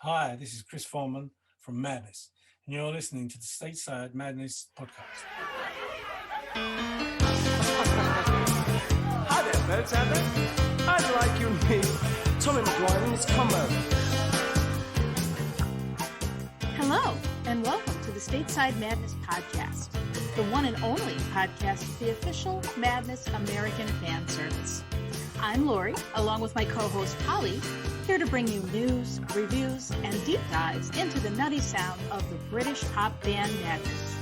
Hi, this is Chris Foreman from Madness, and you're listening to the Stateside Madness podcast. Hi there, folks out there. I'd like you and me, Tommy McGuire and his combo. Hello, and welcome to the Stateside Madness podcast, the one and only podcast of the official Madness American fan service. I'm Laurie, along with my co-host Polly, here to bring you news, reviews, and deep dives into the nutty sound of the British pop band Madness.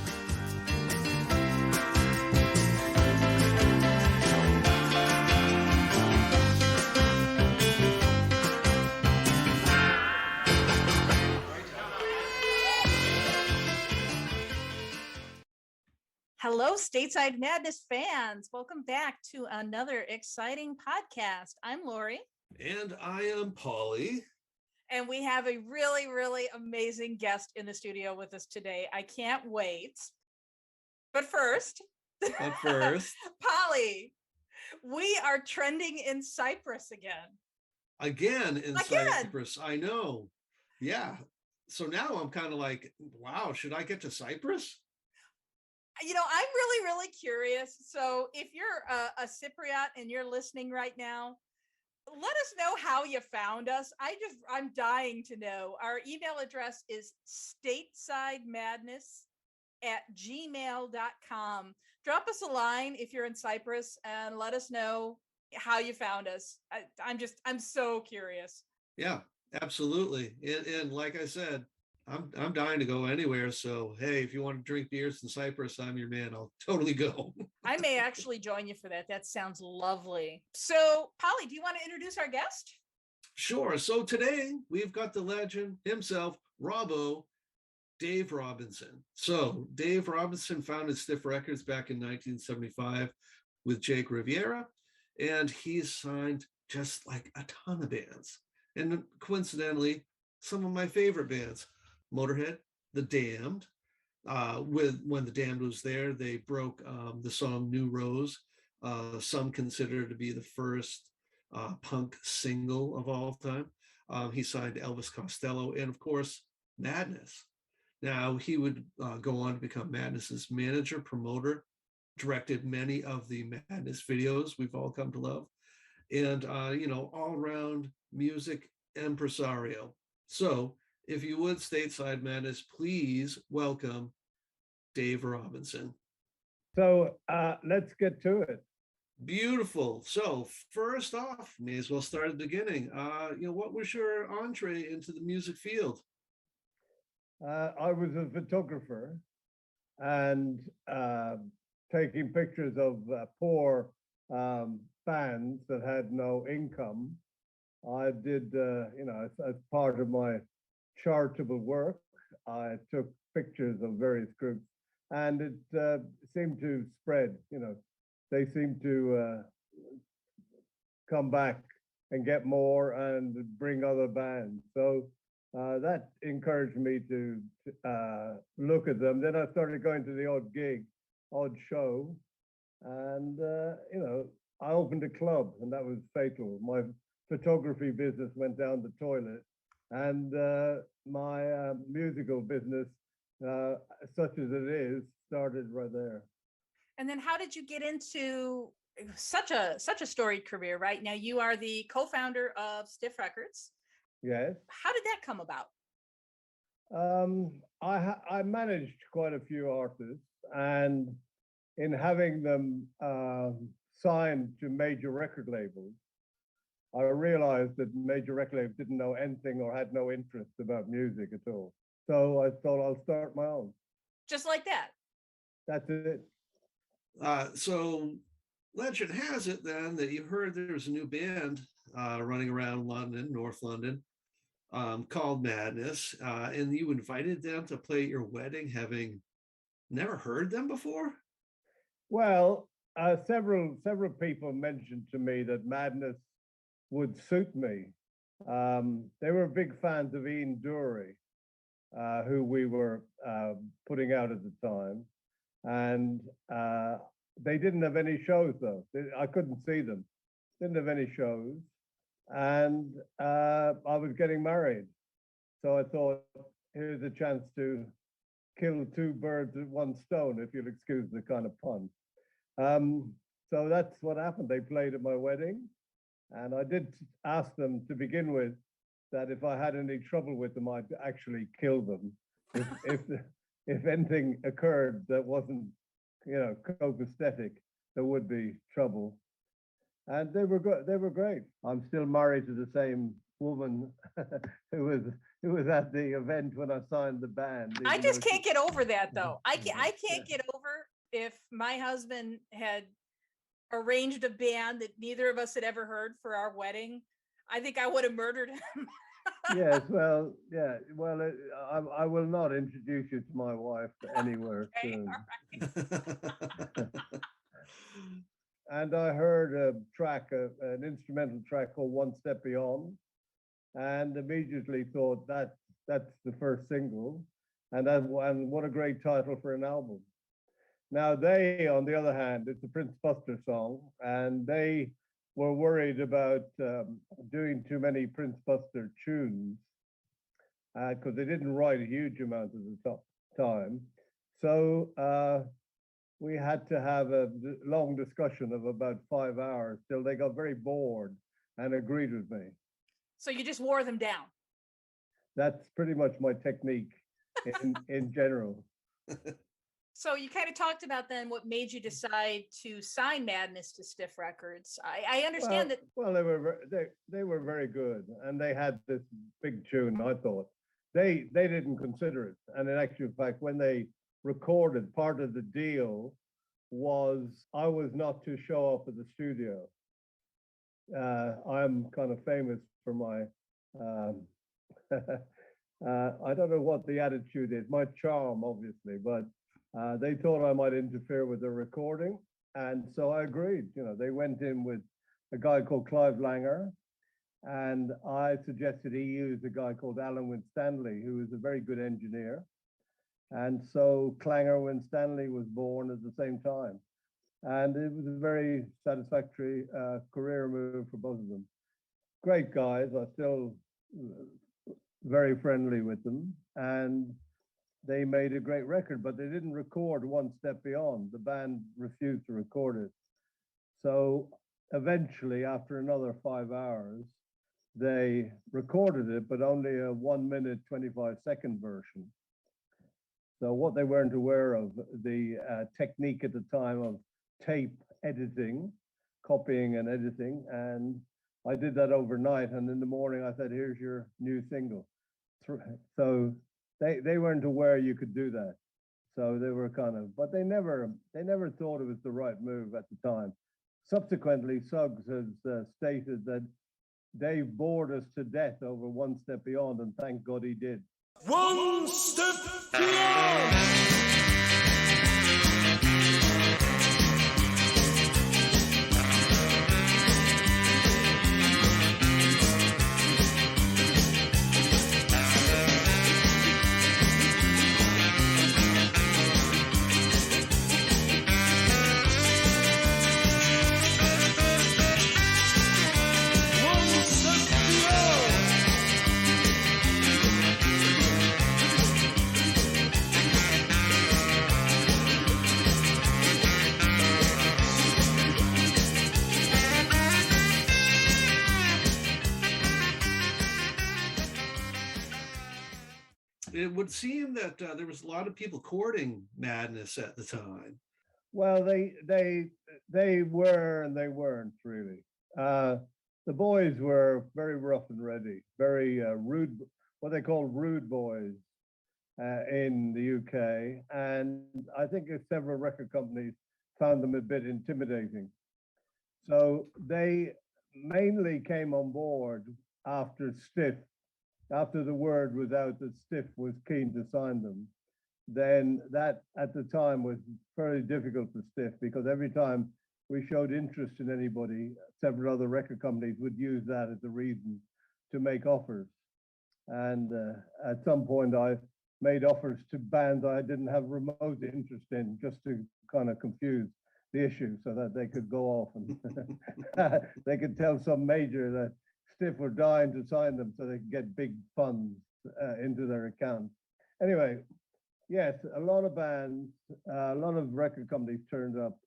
Hello, Stateside Madness fans. Welcome back to another exciting podcast. I'm Laurie. And I am Polly. And we have a really, really amazing guest in the studio with us today. I can't wait. But first, Polly, we are trending in Cyprus again. Again in Cyprus, I know. Yeah. So now I'm kind of like, wow, should I get to Cyprus? You know, I'm really, really curious. So if you're a Cypriot and you're listening right now, let us know how you found us. I'm dying to know. Our email address is statesidemadness@gmail.com. Drop us a line if you're in Cyprus and let us know how you found us. I'm so curious. Yeah, absolutely. And like I said, I'm dying to go anywhere. So, hey, if you want to drink beers in Cyprus, I'm your man. I'll totally go. I may actually join you for that. That sounds lovely. So, Polly, do you want to introduce our guest? Sure. So today we've got the legend himself, Robbo, Dave Robinson. So Dave Robinson founded Stiff Records back in 1975 with Jake Riviera, and he's signed just like a ton of bands. And coincidentally, some of my favorite bands. Motorhead, The Damned. When The Damned was there, they broke the song New Rose. Some consider it to be the first punk single of all time. He signed Elvis Costello and, of course, Madness. Now, he would go on to become Madness's manager, promoter, directed many of the Madness videos we've all come to love, and, all-around music impresario. So, if you would, Stateside Madness, please welcome Dave Robinson. So let's get to it. Beautiful. So first off, may as well start at the beginning. What was your entree into the music field? I was a photographer and taking pictures of poor bands that had no income. I did, as part of my charitable work, I took pictures of various groups, and it seemed to spread. They seemed to come back and get more and bring other bands. So that encouraged me to look at them. Then I started going to the odd show, and I opened a club, and that was fatal. My photography business went down the toilet. And my musical business, such as it is, started right there. And then how did you get into such a storied career, right? Now you are the co-founder of Stiff Records. Yes. How did that come about? I managed quite a few artists, and in having them signed to major record labels, I realized that major record labels didn't know anything or had no interest about music at all. So I thought I'll start my own. Just like that. That's it. So legend has it then that you heard there was a new band running around London, North London, called Madness, and you invited them to play at your wedding, having never heard them before? Well, several people mentioned to me that Madness would suit me. They were big fans of Ian Dury, who we were putting out at the time. And they didn't have any shows, though. I couldn't see them. Didn't have any shows. And I was getting married. So I thought, here's a chance to kill two birds with one stone, if you'll excuse the kind of pun. So that's what happened. They played at my wedding, and I did ask them to begin with that if I had any trouble with them, I'd actually kill them. If anything occurred that wasn't, copacetic, there would be trouble. And they were good. They were great. I'm still married to the same woman who was at the event when I signed the band. I even just though can't get over that though. I Yeah. can't get over if my husband had arranged a band that neither of us had ever heard for our wedding. I think I would have murdered him. Yes, well, yeah, well, I will not introduce you to my wife anywhere Okay, soon. all right. And I heard a track, an instrumental track called One Step Beyond, and immediately thought that's the first single, and what a great title for an album. Now they, on the other hand, it's a Prince Buster song, and they were worried about doing too many Prince Buster tunes because they didn't write a huge amount at the time. So we had to have a long discussion of about 5 hours till they got very bored and agreed with me. So you just wore them down. That's pretty much my technique in general. So you kind of talked about then what made you decide to sign Madness to Stiff Records. I understand that. Well, they were very good, and they had this big tune. I thought they didn't consider it, and in actual fact, when they recorded, part of the deal was I was not to show up at the studio. I'm kind of famous for my. I don't know what the attitude is, my charm, obviously, but they thought I might interfere with the recording. And so I agreed. They went in with a guy called Clive Langer, and I suggested he use a guy called Alan Winstanley, who was a very good engineer. And so Clanger Winstanley was born at the same time. And it was a very satisfactory career move for both of them. Great guys. I'm still very friendly with them. And they made a great record, but they didn't record One Step Beyond. The band refused to record it. So eventually, after another 5 hours, they recorded it, but only a 1 minute, 25-second version. So what they weren't aware of, the technique at the time of tape editing, copying and editing. And I did that overnight. And in the morning, I said, here's your new single. So they weren't aware you could do that. So they were but they never thought it was the right move at the time. Subsequently, Suggs has stated that Dave bored us to death over One Step Beyond, and thank God he did. One step beyond. It would seem that there was a lot of people courting Madness at the time. Well, they were and they weren't really. The boys were very rough and ready, very rude, what they call rude boys in the UK. And I think several record companies found them a bit intimidating. So they mainly came on board after Stiff. After the word was out that Stiff was keen to sign them, then that at the time was very difficult for Stiff, because every time we showed interest in anybody, several other record companies would use that as a reason to make offers. And at some point I made offers to bands I didn't have remote interest in, just to kind of confuse the issue so that they could go off and they could tell some major that Stiff were dying to sign them so they could get big funds. into their account. Anyway, yes, a lot of bands, a lot of record companies turned up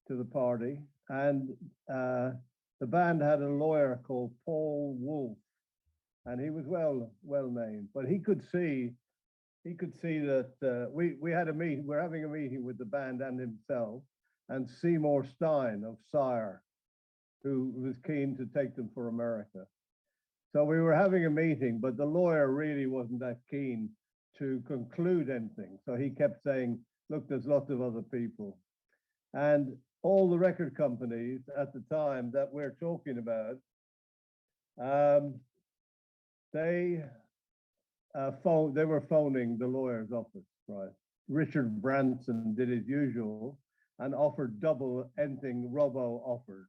to the party, and the band had a lawyer called Paul Wolf, and he was well named, but he could see that we had a meeting. We're having a meeting with the band and himself, and Seymour Stein of Sire, who was keen to take them for America. So we were having a meeting, but the lawyer really wasn't that keen to conclude anything. So he kept saying, look, there's lots of other people. And all the record companies at the time that we're talking about, they were phoning the lawyer's office, right? Richard Branson did his usual and offered double anything Robbo offers.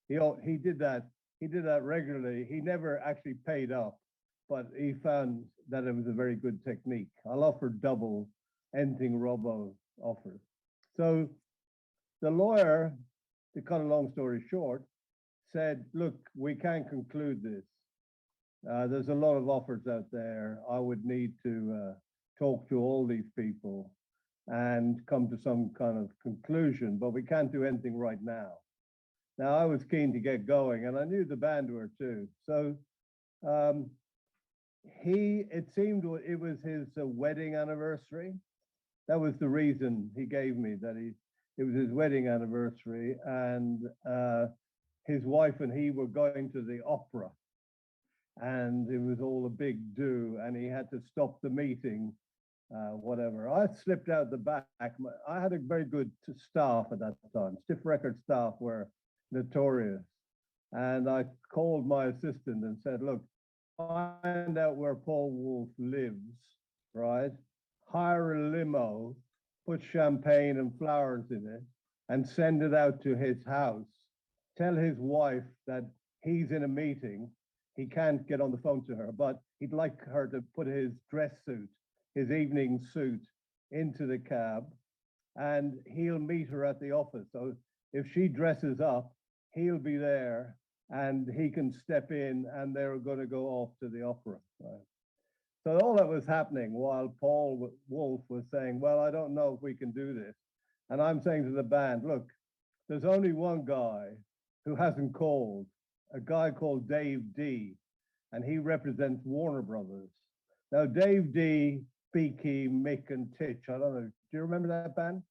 He did that regularly. He never actually paid up, but he found that it was a very good technique. I'll offer double anything Robbo offers. So the lawyer, to cut a long story short, said, look, we can't conclude this. There's a lot of offers out there. I would need to talk to all these people and come to some kind of conclusion, but we can't do anything right now. Now, I was keen to get going, and I knew the band were too. So it seemed it was his wedding anniversary. That was the reason he gave me, that it was his wedding anniversary, and his wife and he were going to the opera, and it was all a big do, and he had to stop the meeting, whatever. I slipped out the back. I had a very good staff at that time. Stiff Record staff were notorious. And I called my assistant and said, look, find out where Paul Wolf lives, right? Hire a limo, put champagne and flowers in it, and send it out to his house. Tell his wife that he's in a meeting. He can't get on the phone to her, but he'd like her to put his dress suit, his evening suit, into the cab, and he'll meet her at the office. So if she dresses up, he'll be there, and he can step in, and they're going to go off to the opera. Right? So all that was happening while Paul Wolf was saying, well, I don't know if we can do this. And I'm saying to the band, look, there's only one guy who hasn't called, a guy called Dave D, and he represents Warner Brothers. Now, Dave D, Beaky, Mick, and Titch, I don't know, do you remember that band?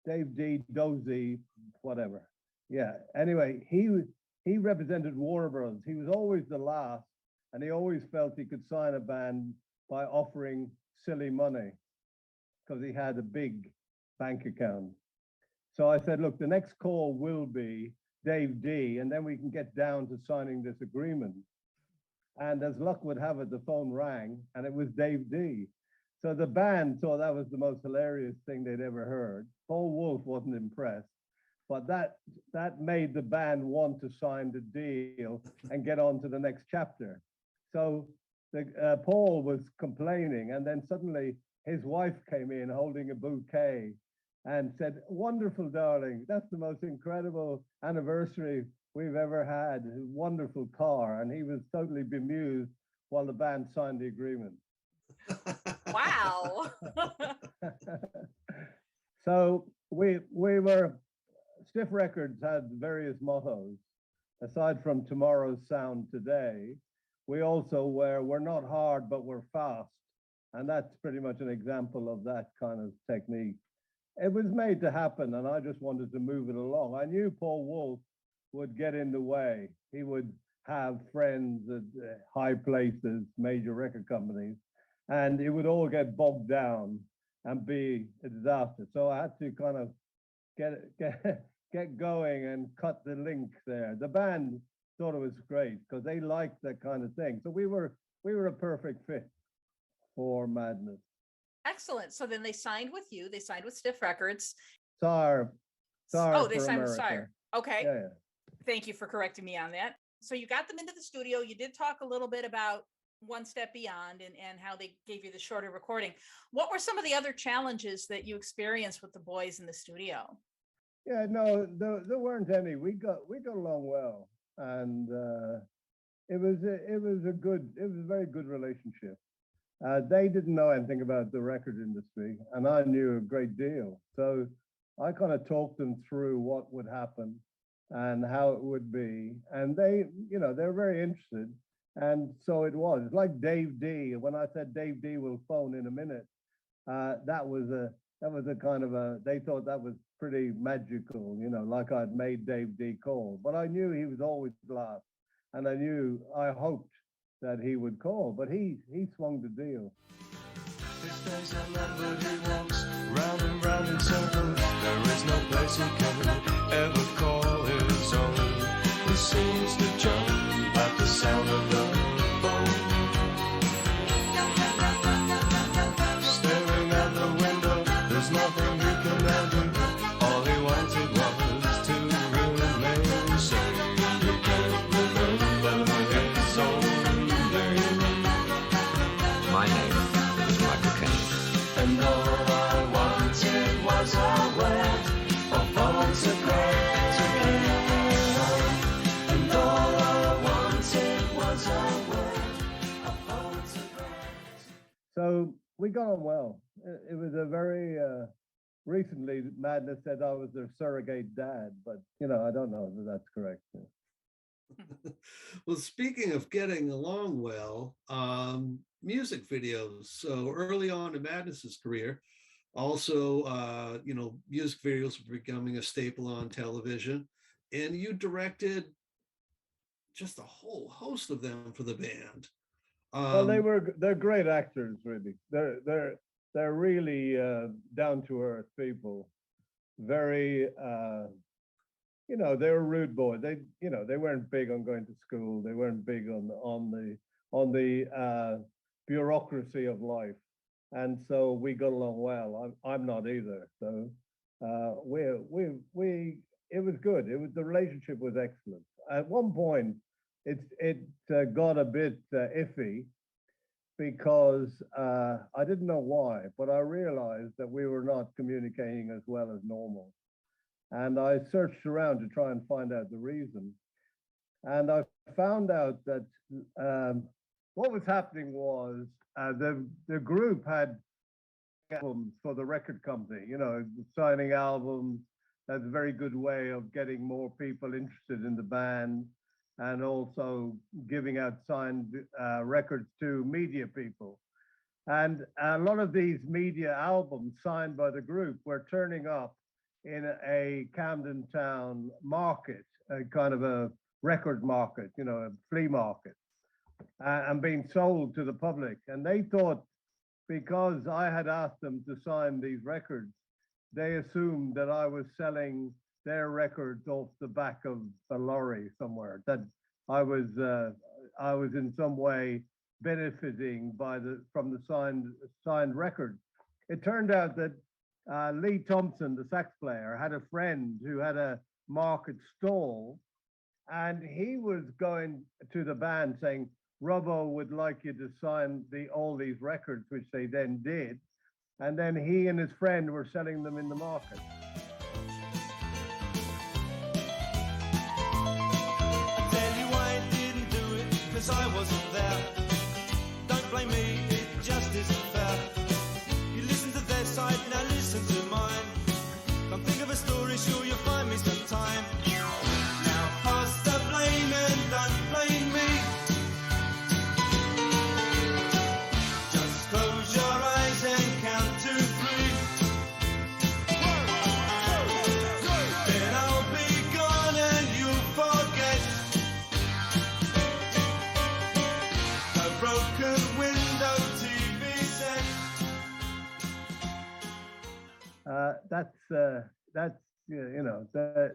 Dave D, Dozy, whatever. Yeah, anyway, he represented Warner Brothers. He was always the last, and he always felt he could sign a band by offering silly money because he had a big bank account. So I said, look, the next call will be Dave D, and then we can get down to signing this agreement. And as luck would have it, the phone rang, and it was Dave D. So the band thought that was the most hilarious thing they'd ever heard. Paul Wolf wasn't impressed, but that made the band want to sign the deal and get on to the next chapter. So Paul was complaining, and then suddenly his wife came in holding a bouquet and said, wonderful, darling, that's the most incredible anniversary we've ever had, a wonderful car. And he was totally bemused while the band signed the agreement. Wow. So we were, Stiff Records had various mottos. Aside from tomorrow's sound today, we also we're not hard, but we're fast. And that's pretty much an example of that kind of technique. It was made to happen, and I just wanted to move it along. I knew Paul Wolf would get in the way. He would have friends at high places, major record companies, and it would all get bogged down and be a disaster. So I had to kind of get going and cut the link there. The band thought it was great because they liked that kind of thing. So we were a perfect fit for Madness. Excellent. So then they signed with you. They signed with Stiff Records. Sire. Oh, they for signed with America. Sire. Okay. Yeah. Thank you for correcting me on that. So you got them into the studio. You did talk a little bit about One Step Beyond and how they gave you the shorter recording. What were some of the other challenges that you experienced with the boys in the studio? Yeah, no, there weren't any. We got along well, and it was a very good relationship. They didn't know anything about the record industry, and I knew a great deal. So I kind of talked them through what would happen and how it would be, and they're very interested. And so it was. It's like Dave D. When I said Dave D will phone in a minute, that was a kind of a. They thought that was pretty magical, like I'd made Dave D call. But I knew he was always last, and I hoped that he would call, but he swung the deal. There's a man but he walks round and round in circles. There is no place he can ever call his own. He seems to jump at the sound of the phone. Staring at the window, there's nothing he can now do. All he wanted was to remain safe. He can't remember his own name. My name is Michael Caine. And all I wanted was a word or photograph to keep on. And all I wanted was a word or photograph. So we got on well. It was a very recently Madness said I was their surrogate dad, but I don't know if that's correct. Well, speaking of getting along well, music videos. So early on in Madness's career, also, music videos were becoming a staple on television, and you directed just a whole host of them for the band. Well, they're great actors, really. They're really down to earth people. Very, they were rude boys. They weren't big on going to school. They weren't big on the bureaucracy of life, and so we got along well. I'm not either. So it was good. The relationship was excellent. At one point, it got a bit iffy because I didn't know why, but I realized that we were not communicating as well as normal. And I searched around to try and find out the reason. And I found out that what was happening was the group had albums for the record company, signing albums. That's a very good way of getting more people interested in the band, and also giving out signed records to media people. And a lot of these media albums signed by the group were turning up in a Camden Town market, a kind of a record market, a flea market, and being sold to the public. And they thought, because I had asked them to sign these records, they assumed that I was selling their records off the back of a lorry somewhere, that I was in some way benefiting from the signed records. It turned out that Lee Thompson, the sax player, had a friend who had a market stall, and he was going to the band saying, Robbo would like you to sign all these records, which they then did. And then he and his friend were selling them in the market. I tell you why I didn't do it, 'cause I wasn't there. Don't blame me, it just isn't fair. You listen to their side, now listen to mine. Come think of a story, sure you'll find me sometime. Now pass the blame and don't blame me. Just close your eyes and count to 3. Then I'll be gone and you'll forget. The broken window TV set.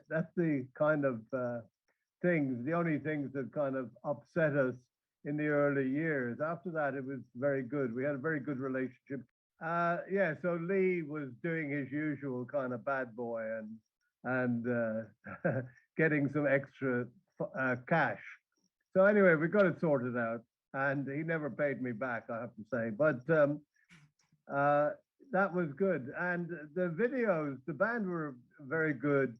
That's the kind of things, the only things that kind of upset us in the early years. After that, it was very good. We had a very good relationship. So Lee was doing his usual kind of bad boy and getting some extra cash. So anyway, we got it sorted out, and he never paid me back, I have to say. But that was good. And the videos, the band were very good.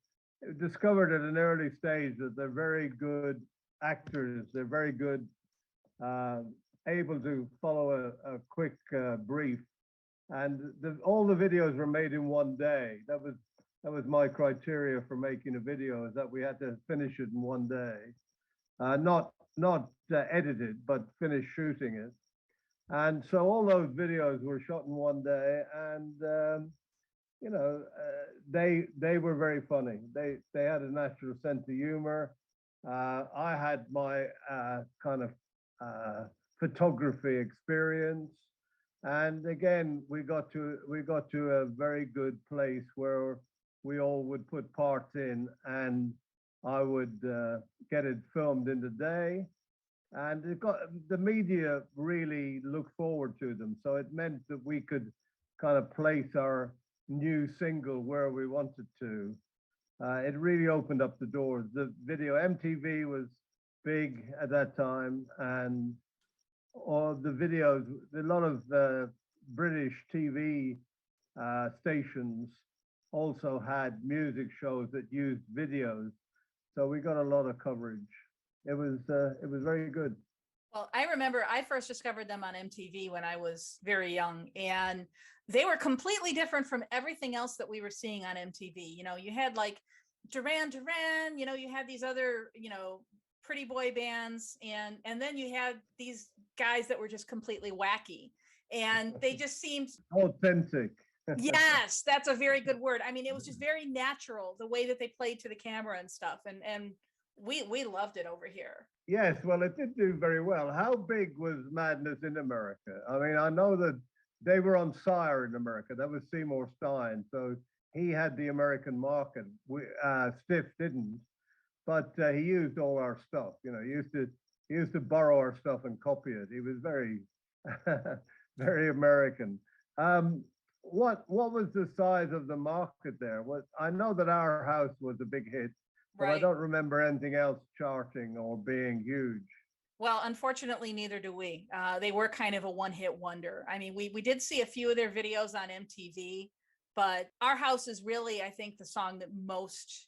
Discovered at an early stage that they're very good actors. They're very good, able to follow a quick brief. And all the videos were made in one day. That was my criteria for making a video, is that we had to finish it in one day. Not edited, but finish shooting it. And so all those videos were shot in one day, and they were very funny. They had a natural sense of humor. I had my kind of photography experience, and again we got to a very good place where we all would put parts in, and I would get it filmed in the day, and the media really looked forward to them. So it meant that we could kind of place our new single where we wanted to. It really opened up the doors. The video, MTV was big at that time, and all the videos, a lot of British TV stations also had music shows that used videos. So we got a lot of coverage. It was very good. Well, I remember I first discovered them on MTV when I was very young, and they were completely different from everything else that we were seeing on MTV. You know, you had like Duran Duran, you had these other, pretty boy bands, and then you had these guys that were just completely wacky, and they just seemed authentic. Yes, that's a very good word. I mean, it was just very natural, the way that they played to the camera and stuff, and we loved it over here. Yes, well, it did do very well. How big was Madness in America? I mean, I know that they were on Sire in America. That was Seymour Stein, so he had the American market. Stiff didn't, but he used all our stuff. He used to borrow our stuff and copy it. He was very, very American. What was the size of the market there? I know that Our House was a big hit, but Right. I don't remember anything else charting or being huge. Well, unfortunately, neither do we. They were kind of a one-hit wonder. I mean, we did see a few of their videos on MTV, but Our House is really, I think, the song that most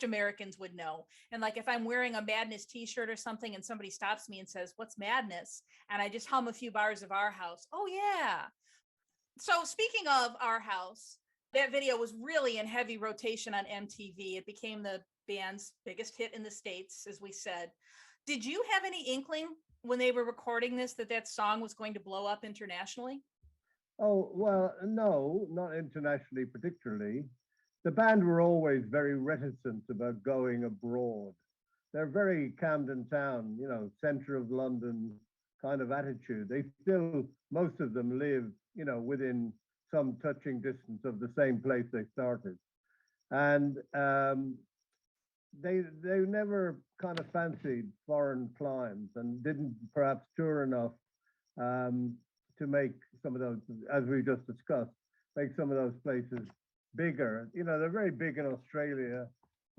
Americans would know. And like, if I'm wearing a Madness t-shirt or something and somebody stops me and says, "What's Madness?" and I just hum a few bars of Our House, oh yeah. So speaking of Our House, that video was really in heavy rotation on MTV. It became the band's biggest hit in the States, as we said. Did you have any inkling when they were recording this that song was going to blow up internationally? Oh, well, no, not internationally particularly. The band were always very reticent about going abroad. They're very Camden Town, center of London kind of attitude. They still, most of them live, within some touching distance of the same place they started. And they never kind of fancied foreign climes and didn't perhaps tour enough to make some of those, as we just discussed, make some of those places bigger. They're very big in Australia.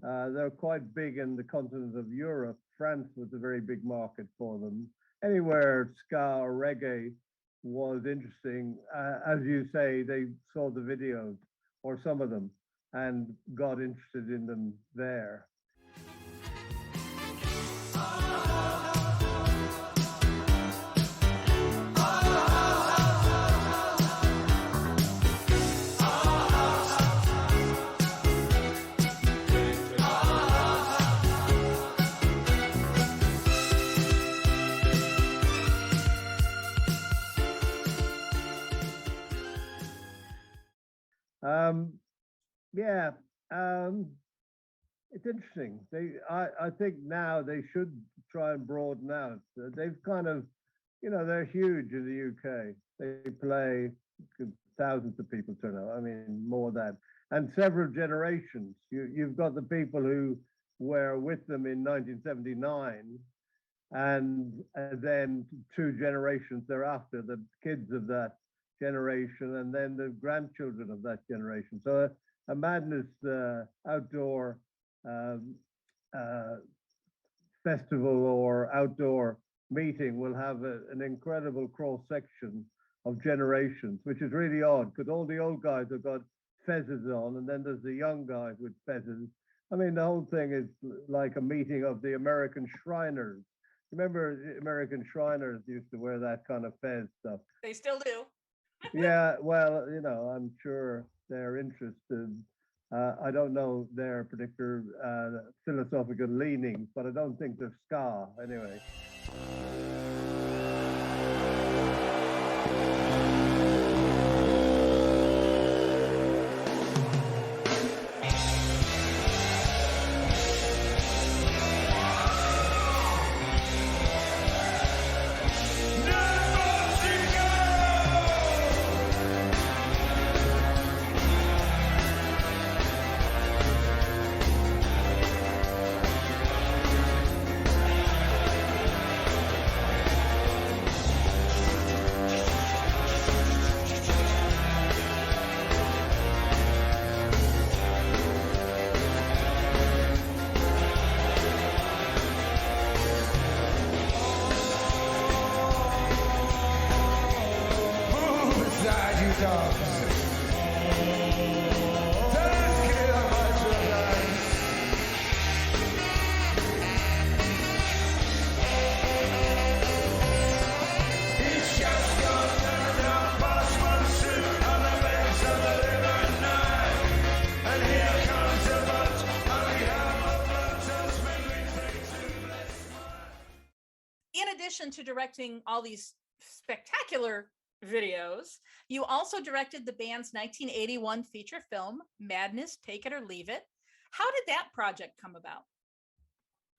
They're quite big in the continent of Europe. France was a very big market for them. Anywhere ska or reggae was interesting. As you say, they saw the videos, or some of them, and got interested in them there. It's interesting. I think now they should try and broaden out. They've kind of, they're huge in the UK. They play, thousands of people turn out. I mean, more than that. And several generations. You've got the people who were with them in 1979, and then two generations thereafter, the kids of that generation, and then the grandchildren of that generation. So a Madness outdoor festival or outdoor meeting will have an incredible cross section of generations, which is really odd because all the old guys have got fezzes on, and then there's the young guys with fezzes, I mean, the whole thing is like a meeting of the American Shriners. Remember, the American Shriners used to wear that kind of fez stuff. They still do. Yeah, well, you know, I'm sure they're interested. I don't know their particular philosophical leanings, but I don't think they're ska anyway. In addition to directing all these spectacular videos, you also directed the band's 1981 feature film, Madness, Take It or Leave It. How did that project come about?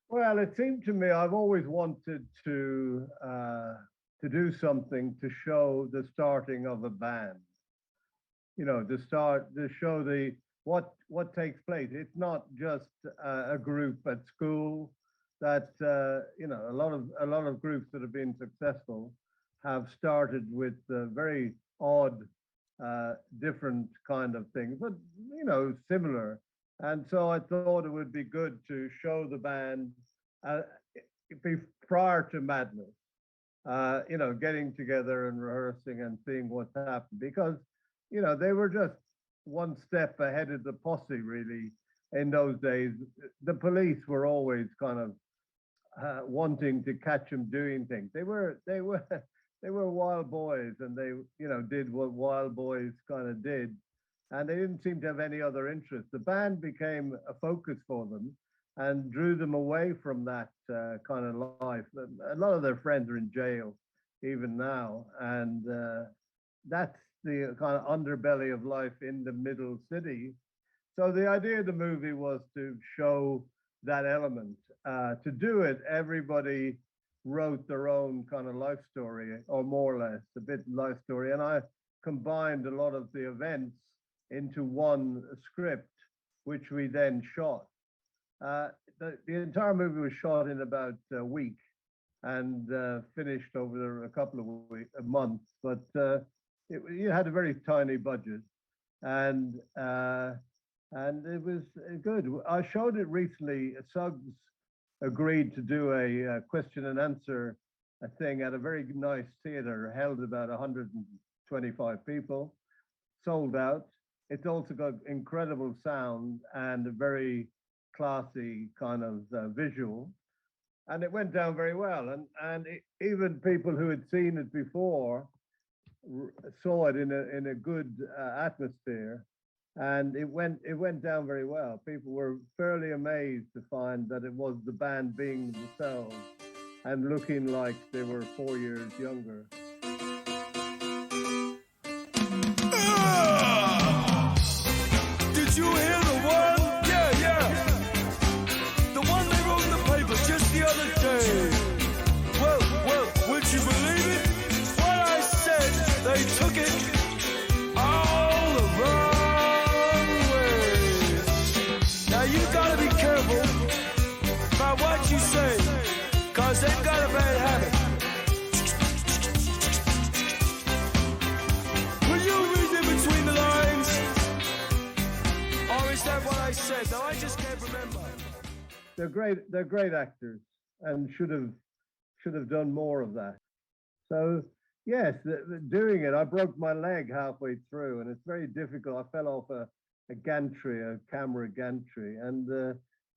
Well, it seemed to me I've always wanted to do something to show the starting of a band. You know, to show what takes place. It's not just a group at school. That you know, a lot of groups that have been successful have started with very odd, different kind of things, but you know, similar. And so I thought it would be good to show the band prior to Madness, you know, getting together and rehearsing and seeing what's happened, because you know, they were just one step ahead of the posse really in those days. The police were always kind of wanting to catch them doing things. They were wild boys, and they, you know, did what wild boys kind of did, and they didn't seem to have any other interest. The band became a focus for them and drew them away from that kind of life. A lot of their friends are in jail even now, and that's the kind of underbelly of life in the middle city. So the idea of the movie was to show that element. To do it, everybody wrote their own kind of life story, or more or less a bit life story, and I combined a lot of the events into one script, which we then shot. The entire movie was shot in about a week and finished over a couple of months, but it had a very tiny budget, and it was good. I showed it recently. Suggs agreed to do a question and answer thing at a very nice theater, held about 125 people, sold out. It's also got incredible sound and a very classy kind of visual, and it went down very well. And even people who had seen it before saw it in a good atmosphere. And it went down very well. People were fairly amazed to find that it was the band being themselves and looking like they were 4 years younger. Did you hear the one? Yeah. The one they wrote in the paper just the other day. Well, would you believe it? What I said, they took it all the wrong way. Now you gotta be careful about what you say, cause they've got a bad habit. Will you read in between the lines? Or is that what I said? No, I just can't remember. They're great actors, and should have done more of that. So yes, doing it, I broke my leg halfway through, and it's very difficult. I fell off a gantry, a camera gantry, and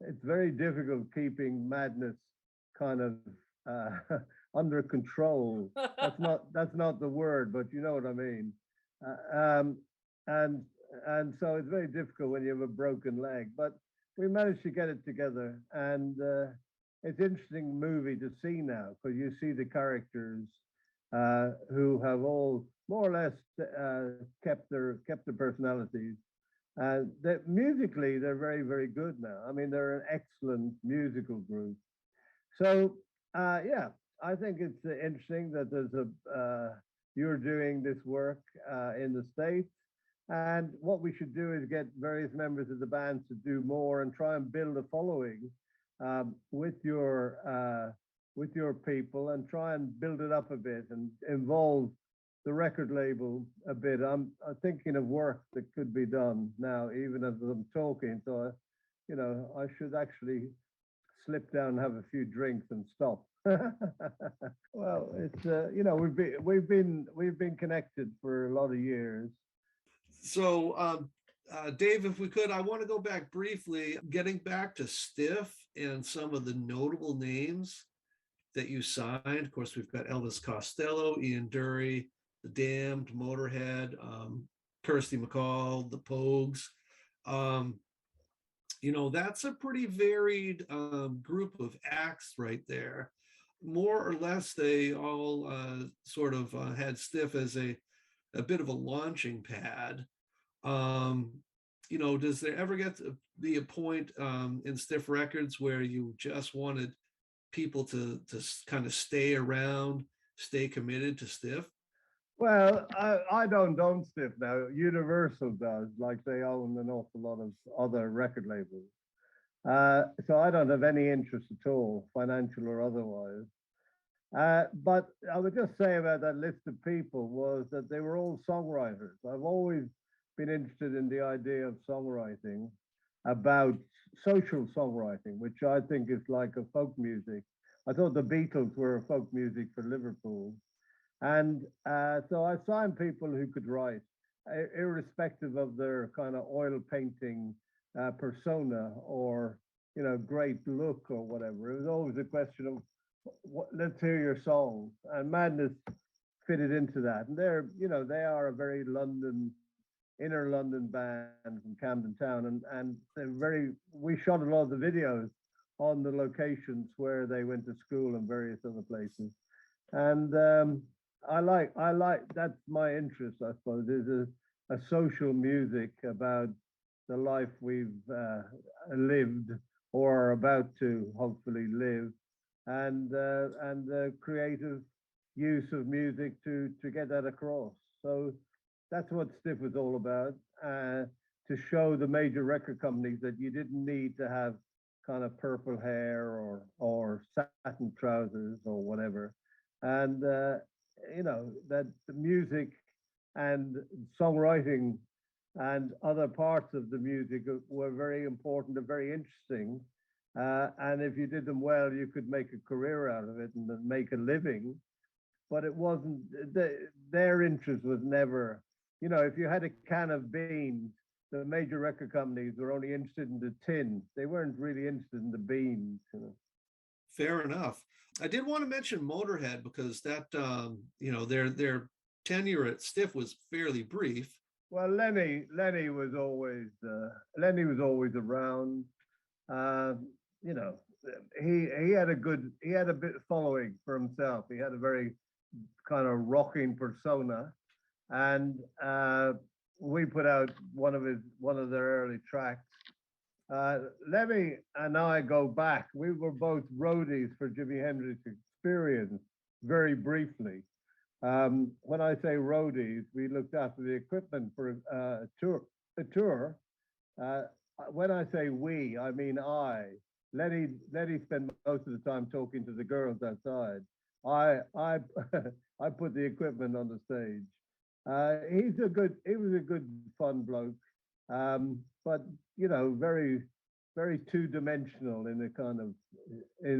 it's very difficult keeping madness kind of under control. That's not the word, but you know what I mean. Uh, um, and and so it's very difficult when you have a broken leg. But we managed to get it together, and it's interesting movie to see now because you see the characters who have all more or less kept their personalities. Musically, they're very, very good now. I mean, they're an excellent musical group. So, yeah, I think it's interesting that you're doing this work in the States. And what we should do is get various members of the band to do more and try and build a following with your people and try and build it up a bit and involve the record label a bit. I'm thinking of work that could be done now, even as I'm talking. So, I should actually slip down and have a few drinks and stop. Well, it's we've been connected for a lot of years. So, Dave, if we could, I want to go back briefly, getting back to Stiff and some of the notable names that you signed. Of course, we've got Elvis Costello, Ian Dury, The Damned, Motorhead, Kirsty MacColl, The Pogues. That's a pretty varied group of acts right there. More or less, they all sort of had Stiff as a bit of a launching pad. Does there ever get to be a point in Stiff Records where you just wanted people to kind of stay around, stay committed to Stiff? Well, I don't own Stiff now. Universal does, like they own an awful lot of other record labels. So I don't have any interest at all, financial or otherwise. But I would just say about that list of people was that they were all songwriters. I've always been interested in the idea of songwriting, about social songwriting, which I think is like a folk music. I thought the Beatles were folk music for Liverpool. And so I signed people who could write, irrespective of their kind of oil painting persona or, great look or whatever. It was always a question of, let's hear your songs. And Madness fitted into that. And they are a very inner London band from Camden Town. And we shot a lot of the videos on the locations where they went to school and various other places. And I like that's my interest, I suppose, is a social music about the life we've lived or are about to hopefully live, and the creative use of music to get that across. So that's what Stiff was all about, to show the major record companies that you didn't need to have kind of purple hair or satin trousers or whatever, and that the music and songwriting and other parts of the music were very important and very interesting. And if you did them well, you could make a career out of it and make a living. But it wasn't, their interest was never, if you had a can of beans, the major record companies were only interested in the tin. They weren't really interested in the beans. Fair enough. I did want to mention Motorhead because that, their tenure at Stiff was fairly brief. Well, Lenny was always around. He had a bit of following for himself. He had a very kind of rocking persona, and we put out one of their early tracks. Lemmy and I go back. We were both roadies for Jimi Hendrix Experience very briefly. When I say roadies, we looked after the equipment for a tour. When I say we, I mean I. Lenny spent most of the time talking to the girls outside. I put the equipment on the stage. He was a good fun bloke, but very, very two-dimensional in a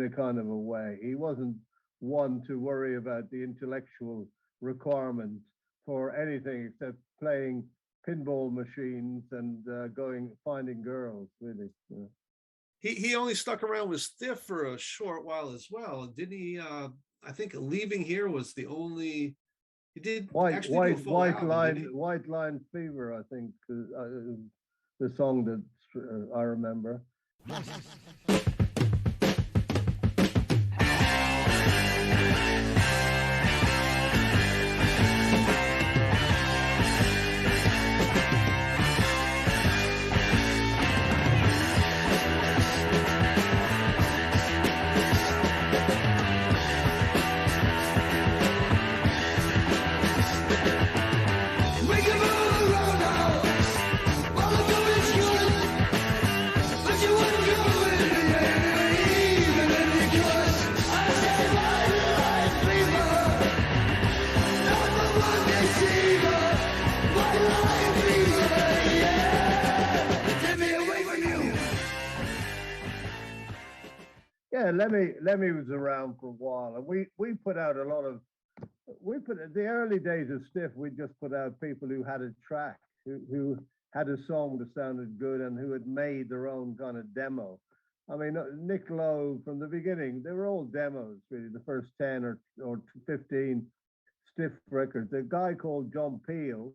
kind of a way. He wasn't one to worry about the intellectual requirements for anything except playing pinball machines and finding girls, really. he only stuck around with Stiff for a short while as well. Didn't he? I think Leaving Here was the only. He did actually do a full album, didn't he? White Line Fever, I think, the song that I remember. Yeah, Lemmy was around for a while, and we put out a lot of, the early days of Stiff, we just put out people who had a track, who had a song that sounded good and who had made their own kind of demo. I mean, Nick Lowe, from the beginning, they were all demos, really, the first 10 or 15 Stiff records. A guy called John Peel,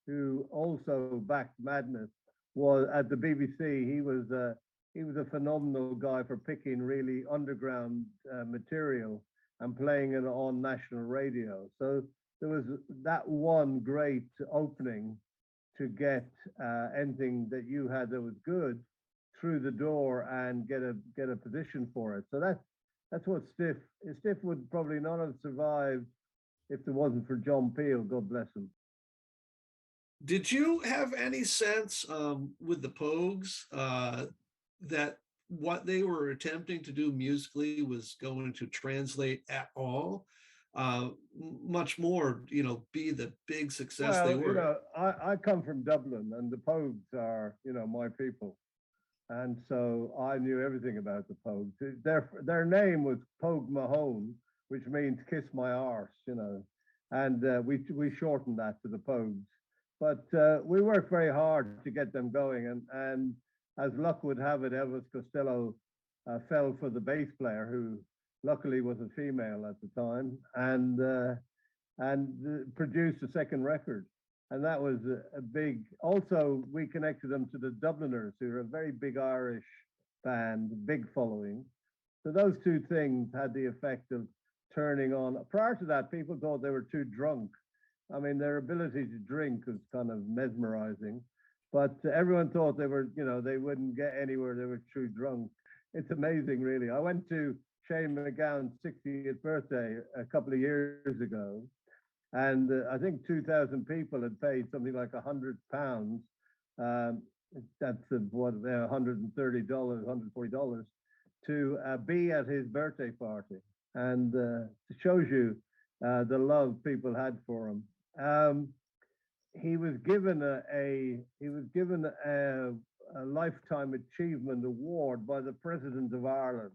who also backed Madness, was at the BBC. He was a phenomenal guy for picking really underground material and playing it on national radio. So there was that one great opening to get anything that you had that was good through the door and get a position for it. So that's what Stiff would probably not have survived if it wasn't for John Peel, God bless him. Did you have any sense with the Pogues that what they were attempting to do musically was going to translate at all? Much more, be the big success they were. I come from Dublin, and the Pogues are, my people. And so I knew everything about the Pogues. Their name was Pogue Mahone, which means kiss my arse, and we shortened that to the Pogues. But we worked very hard to get them going, and as luck would have it, Elvis Costello fell for the bass player, who luckily was a female at the time, and produced a second record. And that was a big, also we connected them to the Dubliners, who are a very big Irish band, big following. So those two things had the effect of turning on. Prior to that, people thought they were too drunk. I mean, their ability to drink was kind of mesmerizing, but everyone thought they were, they wouldn't get anywhere. They were too drunk. It's amazing, really. I went to Shane MacGowan's 60th birthday a couple of years ago, and I think 2,000 people had paid something like £100. That's what, $130, $140 to be at his birthday party, and it shows you the love people had for him. He was given a lifetime achievement award by the President of Ireland,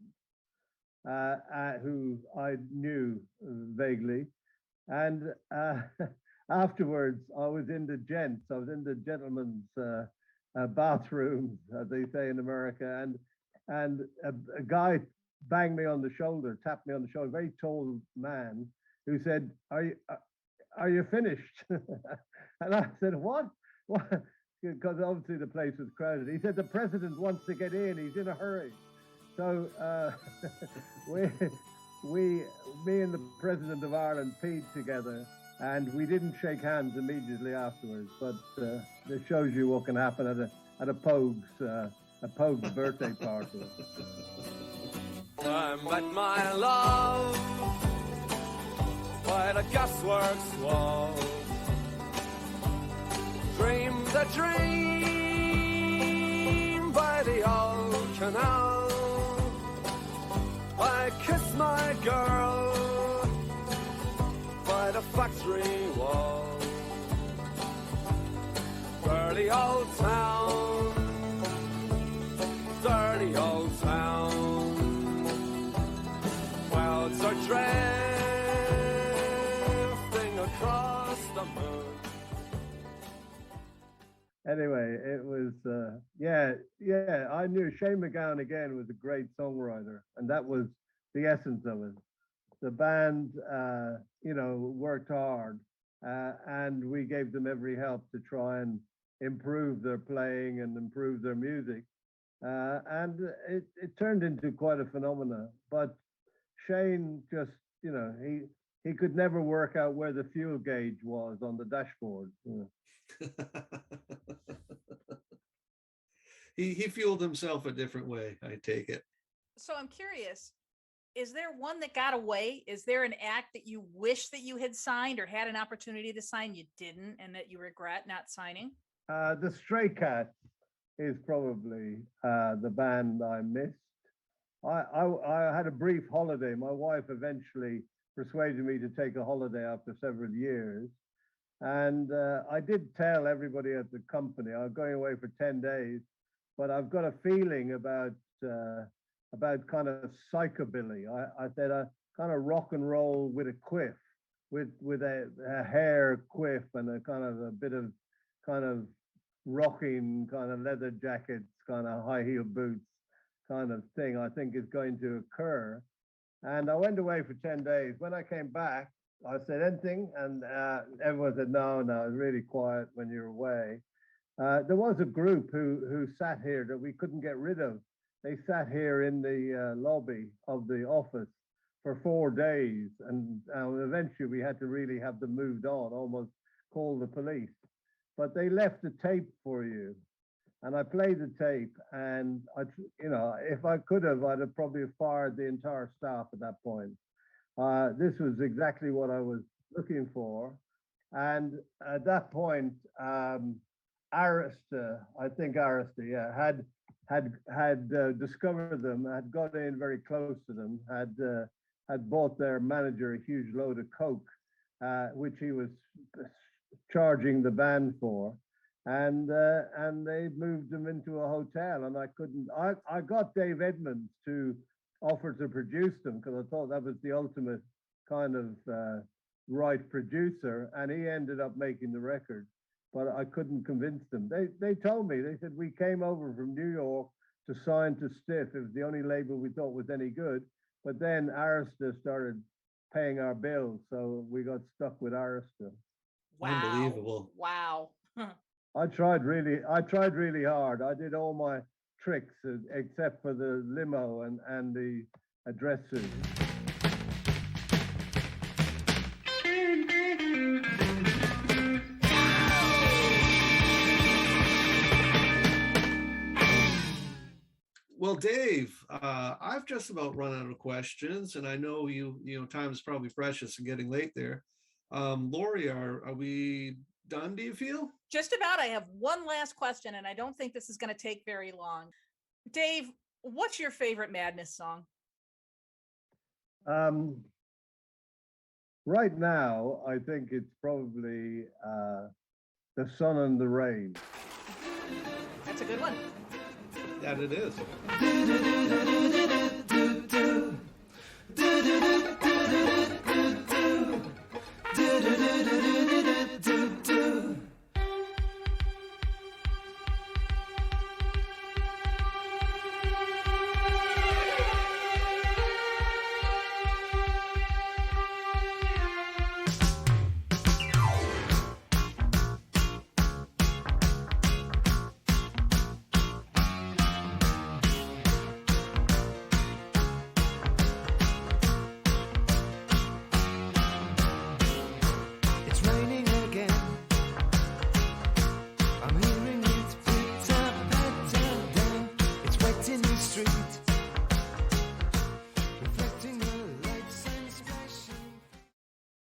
who I knew vaguely. And afterwards, I was in the gentleman's bathroom, as they say in America, and a guy banged me on the shoulder, tapped me on the shoulder, a very tall man, who said, are you finished? And I said, what? Because obviously the place was crowded. He said, the president wants to get in, he's in a hurry. So me and the President of Ireland peed together, and we didn't shake hands immediately afterwards, but it shows you what can happen at a Pogue's birthday party. I met my love by the gasworks wall. Dreamed a dream by the old canal. I kissed my girl by the factory wall. Dirty old town, dirty old town. Clouds are drifting across the moon. Anyway, it was I knew Shane MacGowan again was a great songwriter, and that was the essence of it. The band, worked hard, and we gave them every help to try and improve their playing and improve their music. And it turned into quite a phenomena. But Shane just, he could never work out where the fuel gauge was on the dashboard. He fueled himself a different way, I take it. So I'm curious, is there one that got away? Is there an act that you wish that you had signed or had an opportunity to sign you didn't and that you regret not signing? The Stray Cats is probably the band I missed. I had a brief holiday. My wife eventually persuaded me to take a holiday after several years. And I did tell everybody at the company I was going away for 10 days, but I've got a feeling about kind of psychobilly. I said kind of rock and roll with a quiff, with a hair quiff and a kind of a bit of kind of rocking kind of leather jackets, kind of high heel boots kind of thing I think is going to occur. And I went away for 10 days. When I came back, I said anything, and everyone said, no, it's really quiet when you're away. There was a group who sat here that we couldn't get rid of. They sat here in the lobby of the office for 4 days, and eventually we had to really have them moved on, almost call the police. But they left a tape for you, and I played the tape, and if I could have, I'd have probably fired the entire staff at that point. This was exactly what I was looking for, and at that point, Arista, had discovered them, had got in very close to them, had bought their manager a huge load of coke, which he was charging the band for, and they moved them into a hotel, and I got Dave Edmonds to offer to produce them because I thought that was the ultimate kind of right producer, and he ended up making the record. But I couldn't convince them. They told me, they said, we came over from New York to sign to Stiff. It was the only label we thought was any good. But then Arista started paying our bills, so we got stuck with Arista. Wow. Unbelievable. Wow. I tried really hard. I did all my tricks except for the limo and the address suit. Well, Dave, I've just about run out of questions, and I know time is probably precious and getting late there. Laurie, are we done, do you feel? Just about. I have one last question, and I don't think this is going to take very long. Dave, what's your favorite Madness song? Right now, I think it's probably The Sun and the Rain. That's a good one. That it is.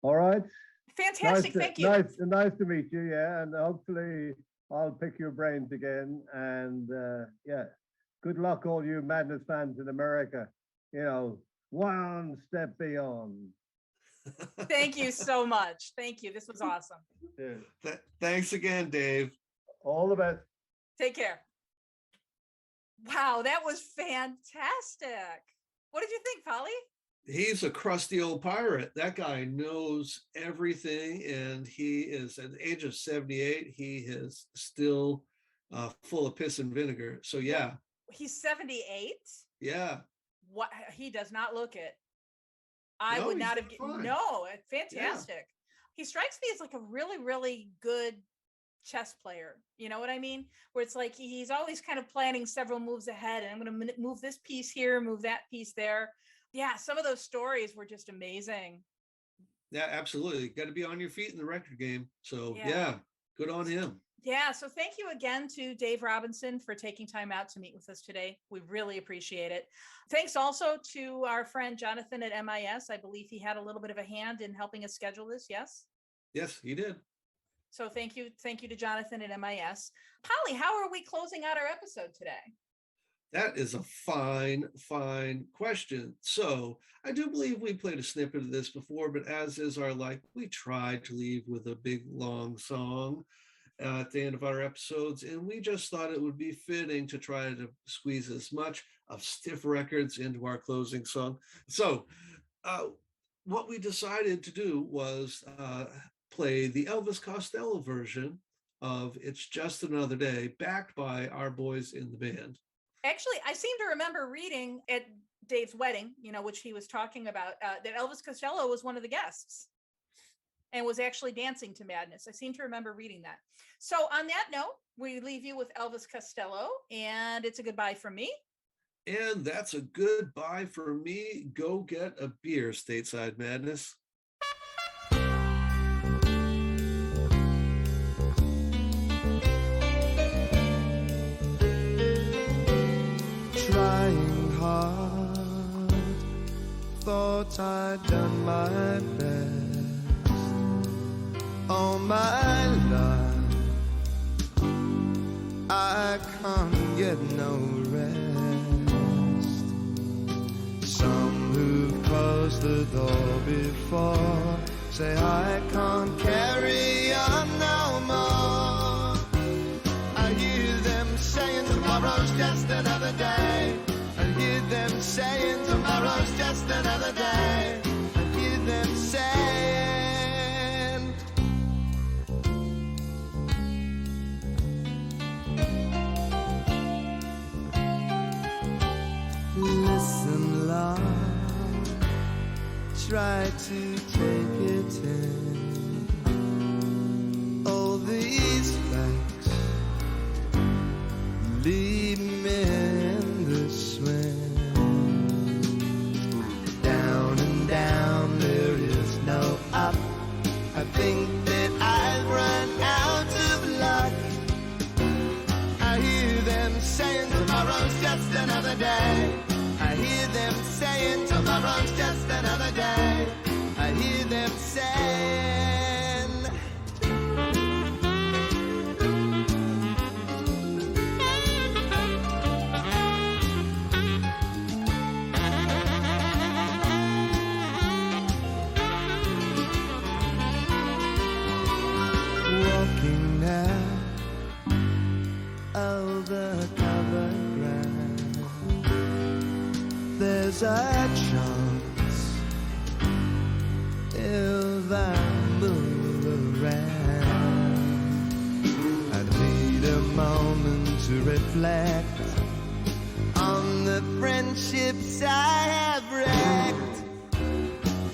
All right. Fantastic. Thank you. Nice to meet you. Yeah. And hopefully I'll pick your brains again. And good luck, all you Madness fans in America. One step beyond. Thank you so much. Thank you. This was awesome. Yeah. Thanks again, Dave. All the best. Take care. Wow, that was fantastic. What did you think, Polly? He's a crusty old pirate. That guy knows everything, and he is at the age of 78. He is still full of piss and vinegar. So yeah, He's 78. yeah. What, he does not look it. I No, would he's not have. fine. No, fantastic. He strikes me as like a really, really good chess player. You know what I mean? Where it's like he's always kind of planning several moves ahead, and I'm going to move this piece here, move that piece there. Yeah, some of those stories were just amazing. Yeah, absolutely. Got to be on your feet in the record game. So yeah, good on him. Yeah, so thank you again to Dave Robinson for taking time out to meet with us today. We really appreciate it. Thanks also to our friend Jonathan at MIS. I believe he had a little bit of a hand in helping us schedule this, yes? Yes, he did. So thank you to Jonathan at MIS. Polly, how are we closing out our episode today? That is a fine question. So I do believe we played a snippet of this before, but as is our like, we try to leave with a big long song at the end of our episodes, and we just thought it would be fitting to try to squeeze as much of Stiff Records into our closing song. So what we decided to do was play the Elvis Costello version of It's Just Another Day, backed by our boys in the band. Actually, I seem to remember reading at Dave's wedding, which he was talking about, that Elvis Costello was one of the guests and was actually dancing to Madness. I seem to remember reading that. So on that note, we leave you with Elvis Costello, and it's a goodbye from me. And that's a goodbye for me. Go get a beer, Stateside Madness. Trying hard, thought I'd done my best all my life. I can't get no rest. Some who've closed the door before say I can't carry on no more. I hear them saying tomorrow's just another day. I hear them saying tomorrow's just another day. I hear them saying, listen, love, try to take it in. All these facts leave me in the swim. Down and down, there is no up. I think that I've run out of luck. I hear them saying tomorrow's just another day. I hear them saying tomorrow's just another day. I hear them saying, walking now over covered ground. There's a chance if I move around. I need a moment to reflect on the friendships I have wrecked.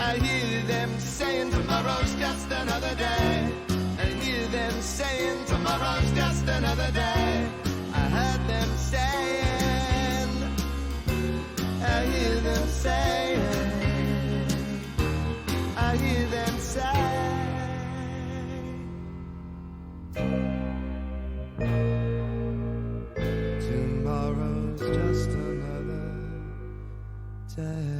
I hear them saying tomorrow's just another day. I hear them saying tomorrow's just another day. I heard them saying, I hear them saying, I hear them say, tomorrow's just another day.